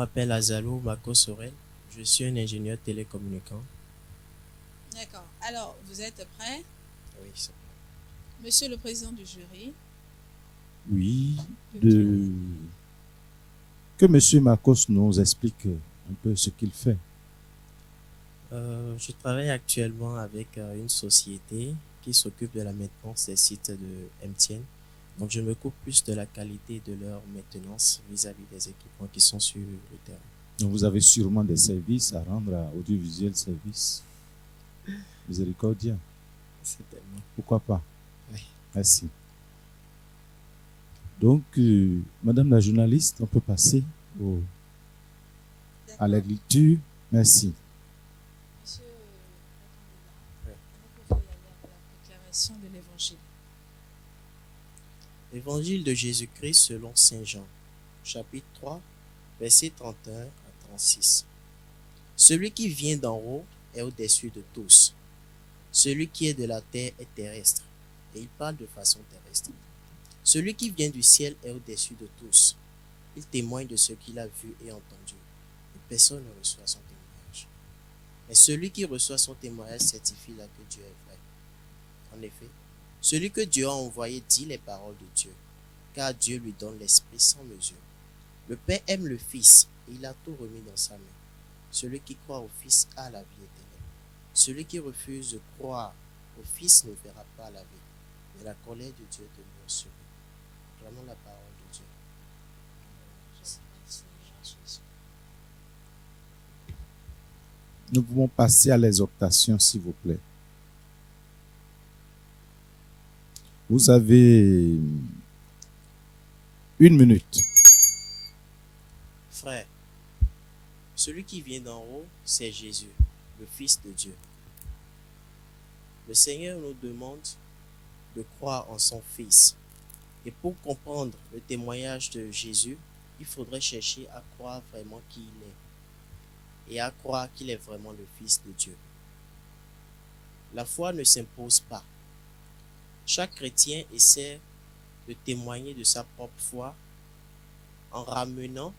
m'appelle Azalou Mako Sorel. Je suis un ingénieur télécommunicant. D'accord. Alors, vous êtes prêt? Oui, c'est Monsieur le président du jury, Oui, que M. Marcos nous explique un peu ce qu'il fait. Je travaille actuellement avec une société qui s'occupe de la maintenance des sites de MTN. Donc, je m'occupe plus de la qualité de leur maintenance vis-à-vis des équipements qui sont sur le terrain. Donc vous avez sûrement des services à rendre à Audiovisuel Service Miséricordia. Certainement. Pourquoi pas? Oui. Merci. Donc, Madame la journaliste, on peut passer à la lecture. Merci. monsieur le candidat, vous pouvez aller à la déclaration de l'évangile. Évangile de Jésus-Christ selon Saint Jean, chapitre 3, versets 31 à 36. Celui qui vient d'en haut est au-dessus de tous. Celui qui est de la terre est terrestre, et il parle de façon terrestre. Celui qui vient du ciel est au-dessus de tous. Il témoigne de ce qu'il a vu et entendu, et personne ne reçoit son témoignage. Mais celui qui reçoit son témoignage certifie là que Dieu est vrai. En effet, celui que Dieu a envoyé dit les paroles de Dieu, car Dieu lui donne l'Esprit sans mesure. Le Père aime le Fils, et il a tout remis dans sa main. Celui qui croit au Fils a la vie éternelle. Celui qui refuse de croire au Fils ne verra pas la vie, mais la colère de Dieu demeure sur lui. Proclamons la parole de Dieu. Nous pouvons passer à l'exhortation, s'il vous plaît. Vous avez 1 minute. Frère, celui qui vient d'en haut, c'est Jésus, le Fils de Dieu. Le Seigneur nous demande de croire en son Fils. Et pour comprendre le témoignage de Jésus, il faudrait chercher à croire vraiment qui il est et à croire qu'il est vraiment le Fils de Dieu. La foi ne s'impose pas. Chaque chrétien essaie de témoigner de sa propre foi en ramenant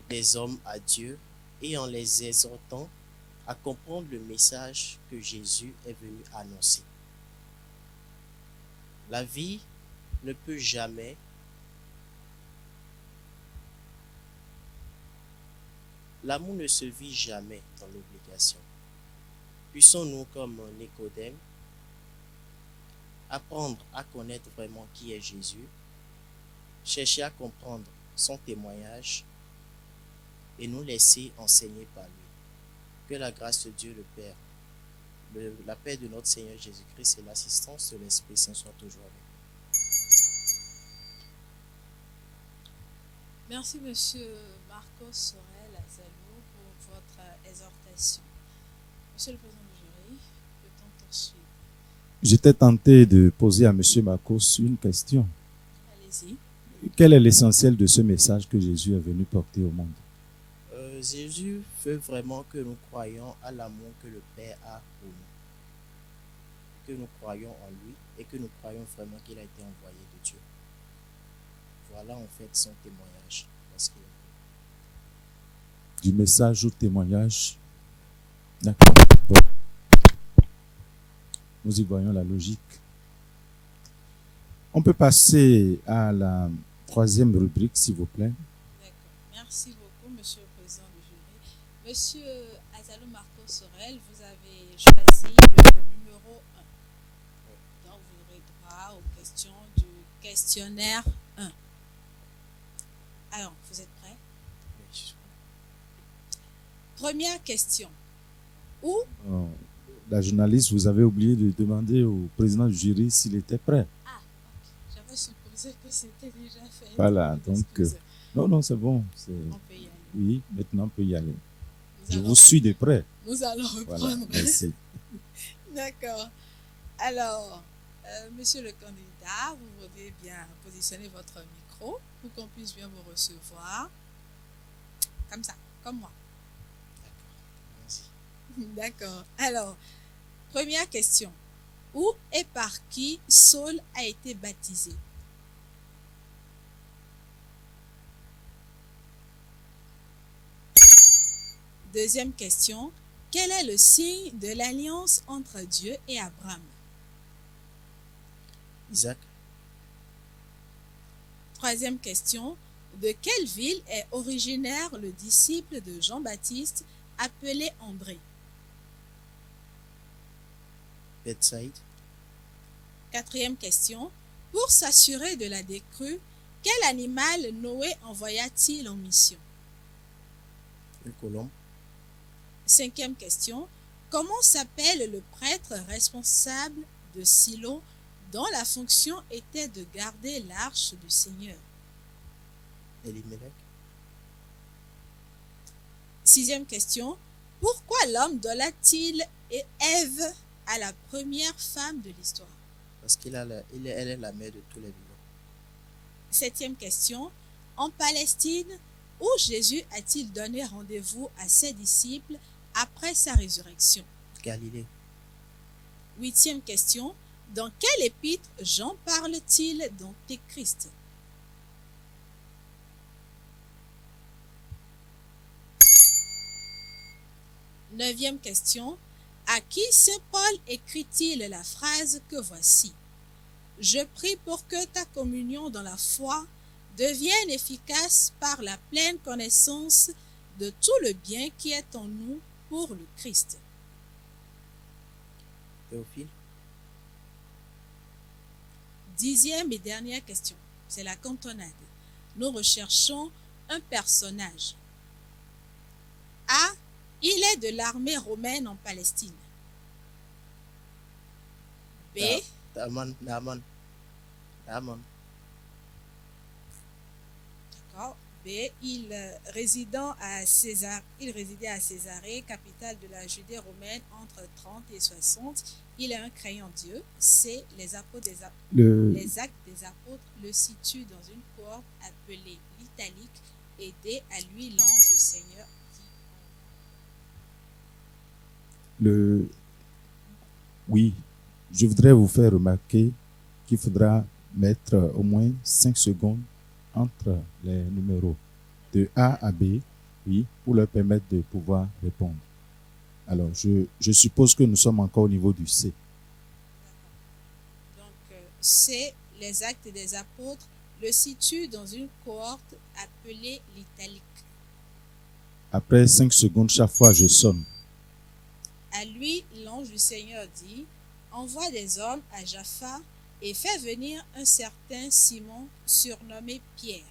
des hommes à Dieu et en les exhortant à comprendre le message que Jésus est venu annoncer. La vie ne peut jamais L'amour ne se vit jamais dans l'obligation. Puissions-nous, comme Nicodème, apprendre à connaître vraiment qui est Jésus, chercher à comprendre son témoignage et nous laisser enseigner par lui. Que la grâce de Dieu le Père, la paix de notre Seigneur Jésus-Christ et l'assistance de l'Esprit Saint soient toujours avec nous. Merci, monsieur Marcos Sorel Azalou, pour votre exhortation. Monsieur le président du jury, peut-on poursuivre? J'étais tenté de poser à M. Marcos une question. Allez-y. Quel est l'essentiel de ce message que Jésus est venu porter au monde? Jésus veut vraiment que nous croyions à l'amour que le Père a pour nous. Que nous croyions en lui et que nous croyions vraiment qu'il a été envoyé de Dieu. Voilà en fait son témoignage. Du message au témoignage. D'accord. Bon. Nous y voyons la logique. On peut passer à la 3e rubrique, s'il vous plaît. D'accord. Merci beaucoup, monsieur le président du jury. Monsieur Azalou Marcos Sorel, vous avez choisi le numéro 1. Donc, vous aurez droit aux questions du questionnaire 1. Alors, vous êtes prêts? Oui, je suis prêt. Première question. Où? La journaliste, vous avez oublié de demander au président du jury s'il était prêt. Ah, ok. J'avais supposé que c'était déjà fait. Voilà, donc... non, c'est bon. On peut y aller. Oui, maintenant on peut y aller. Je vous suis de près. Nous allons reprendre. Voilà, merci. D'accord. Alors, monsieur le candidat, vous voudrez bien positionner votre micro pour qu'on puisse bien vous recevoir. Comme ça, comme moi. D'accord. Alors, première question. Où et par qui Saul a été baptisé? Deuxième question. Quel est le signe de l'alliance entre Dieu et Abraham? Isaac. Troisième question. De quelle ville est originaire le disciple de Jean-Baptiste appelé André? Bethsaïde. Quatrième question. Pour s'assurer de la décrue, quel animal Noé envoya-t-il en mission? Une colombe. Cinquième question. Comment s'appelle le prêtre responsable de Silo dont la fonction était de garder l'arche du Seigneur? Elimelech. Sixième question. Pourquoi l'homme donna-t-il Ève à la première femme de l'histoire? Parce elle est la mère de tous les vivants. Septième question. En Palestine, où Jésus a-t-il donné rendez-vous à ses disciples après sa résurrection? Galilée. Huitième question. Dans quel épître Jean parle-t-il d'Antéchrist? Neuvième question. À qui saint Paul écrit-il la phrase que voici? Je prie pour que ta communion dans la foi devienne efficace par la pleine connaissance de tout le bien qui est en nous pour le Christ. Théophile. Dixième et dernière question, c'est la cantonade. Nous recherchons un personnage. A. Il est de l'armée romaine en Palestine. B. Naaman. D'accord. B. Il résidait à Césarée, capitale de la Judée romaine, entre 30 et 60. Il est un croyant Dieu. C. Les actes des apôtres le situent dans une cohorte appelée l'Italique. Et D. À lui, l'ange du Seigneur dit. Oui, je voudrais vous faire remarquer qu'il faudra mettre au moins 5 secondes entre les numéros de A à B, oui, pour leur permettre de pouvoir répondre. Alors, je suppose que nous sommes encore au niveau du C. Donc, C, les actes des apôtres, le situent dans une cohorte appelée l'Italique. Après 5 secondes, chaque fois, je sonne. À lui, l'ange du Seigneur dit, envoie des hommes à Jaffa et fais venir un certain Simon surnommé Pierre.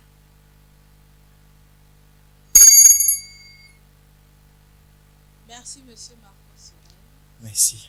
Merci, monsieur Marcos. Merci.